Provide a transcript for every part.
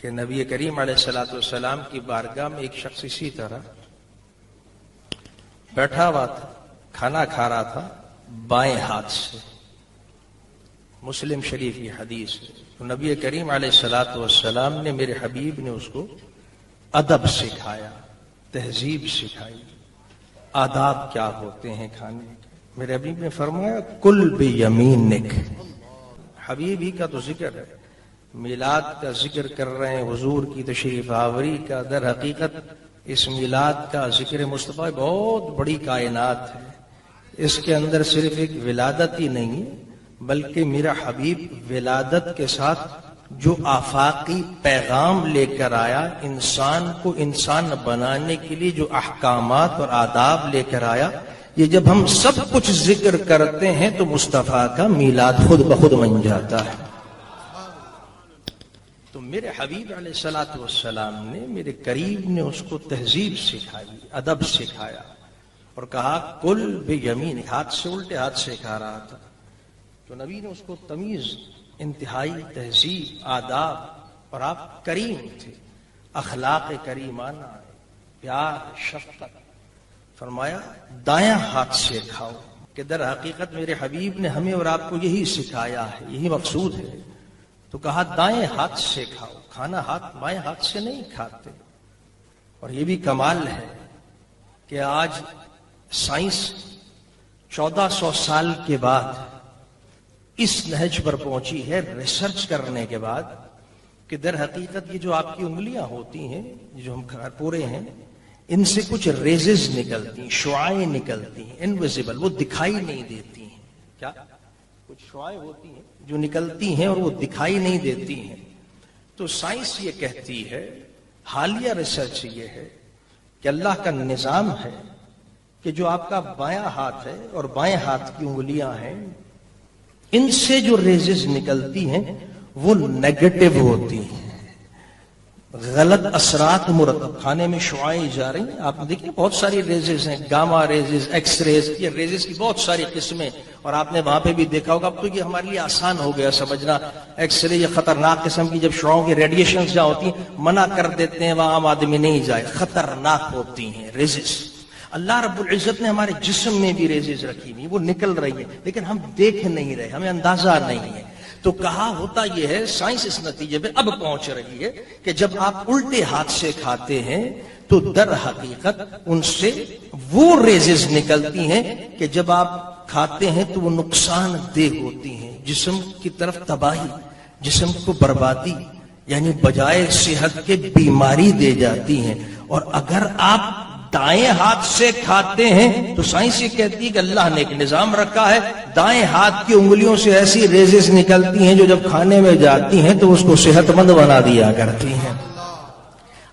کہ نبی کریم علیہ الصلوۃ والسلام کی بارگاہ میں ایک شخص اسی طرح بیٹھا ہوا تھا، کھانا کھا رہا تھا بائیں ہاتھ سے، مسلم شریف کی حدیث ہے۔ تو نبی کریم علیہ الصلوۃ والسلام نے، میرے حبیب نے اس کو ادب سکھایا، تہذیب سکھائی، آداب کیا ہوتے ہیں کھانے کے۔ میرے حبیب نے فرمایا کل بیمینک، حبیب ہی کا تو ذکر ہے، میلاد کا ذکر کر رہے ہیں، حضور کی تشریف آوری کا۔ در حقیقت اس میلاد کا ذکر مصطفیٰ بہت بڑی کائنات ہے، اس کے اندر صرف ایک ولادت ہی نہیں ہے، بلکہ میرا حبیب ولادت کے ساتھ جو آفاقی پیغام لے کر آیا، انسان کو انسان بنانے کے لیے جو احکامات اور آداب لے کر آیا، یہ جب ہم سب کچھ ذکر کرتے ہیں تو مصطفیٰ کا میلاد خود بخود بن جاتا ہے۔ تو میرے حبیب علیہ الصلوۃ والسلام نے، میرے قریب نے اس کو تہذیب سکھائی، ادب سکھایا، اور کہا کل بیمین، ہاتھ سے، الٹے ہاتھ سے کھا رہا تھا۔ تو نبی نے اس کو تمیز، انتہائی تہذیب، آداب، اور آپ کریم تھے، اخلاق کریمانہ، پیار، شفقت، فرمایا دایاں ہاتھ سے کھاؤ، کہ در حقیقت میرے حبیب نے ہمیں اور آپ کو یہی سکھایا ہے، یہی مقصود ہے۔ تو کہا دائیں ہاتھ سے کھاؤ، کھانا بائیں ہاتھ سے نہیں کھاتے۔ اور یہ بھی کمال ہے کہ آج سائنس 1400 سال کے بعد اس نہج پر پہنچی ہے، ریسرچ کرنے کے بعد، کہ در حقیقت یہ جو آپ کی انگلیاں ہوتی ہیں، جو ہم پورے ہیں، ان سے کچھ ریزز نکلتی ہیں، شعاعیں نکلتی ہیں، انویزیبل، وہ دکھائی نہیں دیتی ہیں۔ کیا کچھ شعاعیں ہوتی ہیں جو نکلتی ہیں اور وہ دکھائی نہیں دیتی ہیں۔ تو سائنس یہ کہتی ہے، حالیہ ریسرچ یہ ہے کہ اللہ کا نظام ہے کہ جو آپ کا بایاں ہاتھ ہے اور بائیں ہاتھ کی انگلیاں ہیں، ان سے جو ریزز نکلتی ہیں وہ نیگیٹو ہوتی ہیں، غلط اثرات مرتب، کھانے میں شعاعیں جا رہی ہیں۔ آپ دیکھیں بہت ساری ریزز ہیں، گاما ریزز، ایکس ریز، یہ ریزز کی بہت ساری قسمیں، اور آپ نے وہاں پہ بھی دیکھا ہوگا۔ اب تو یہ ہمارے لیے آسان ہو گیا سمجھنا، ایکس رے یہ خطرناک قسم کی جب شعاعوں کی ریڈیشنز جہاں ہوتی ہیں منع کر دیتے ہیں، وہاں عام آدمی نہیں جائے، خطرناک ہوتی ہیں ریزز۔ اللہ رب العزت نے ہمارے جسم میں بھی ریزز رکھی ہوئی، وہ نکل رہی ہیں، لیکن ہم دیکھ نہیں رہے، ہمیں اندازہ نہیں ہے۔ تو کہا ہوتا یہ ہے، سائنس اس نتیجے پہ اب پہنچ رہی ہے کہ جب آپ الٹے ہاتھ سے کھاتے ہیں تو در حقیقت ان سے وہ ریزز نکلتی ہیں کہ جب آپ کھاتے ہیں تو وہ نقصان دہ ہوتی ہیں، جسم کی طرف تباہی، جسم کو بربادی، یعنی بجائے صحت کے بیماری دے جاتی ہیں۔ اور اگر آپ دائیں ہاتھ سے کھاتے ہیں تو سائنس یہ کہتی ہے کہ اللہ نے ایک نظام رکھا ہے، دائیں ہاتھ کی انگلیوں سے ایسی ریزز نکلتی ہیں جو جب کھانے میں جاتی ہیں تو اس کو صحت مند بنا دیا کرتی ہیں۔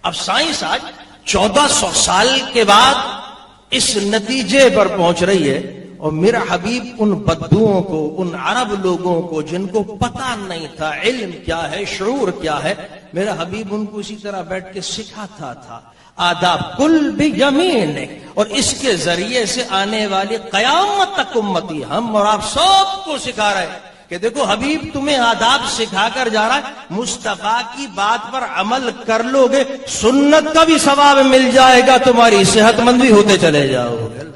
اب سائنس آج 1400 سال کے بعد اس نتیجے پر پہنچ رہی ہے، اور میرا حبیب ان بدوؤں کو، ان عرب لوگوں کو جن کو پتہ نہیں تھا علم کیا ہے، شعور کیا ہے، میرا حبیب ان کو اسی طرح بیٹھ کے سکھاتا تھا آداب، کل بیمین، اور اس کے ذریعے سے آنے والی قیامت تک امتی، ہم اور آپ سب کو سکھا رہے ہیں کہ دیکھو حبیب تمہیں آداب سکھا کر جا رہا ہے، مصطفیٰ کی بات پر عمل کر لو گے، سنت کا بھی ثواب مل جائے گا، تمہاری صحت مند بھی ہوتے چلے جاؤ گے۔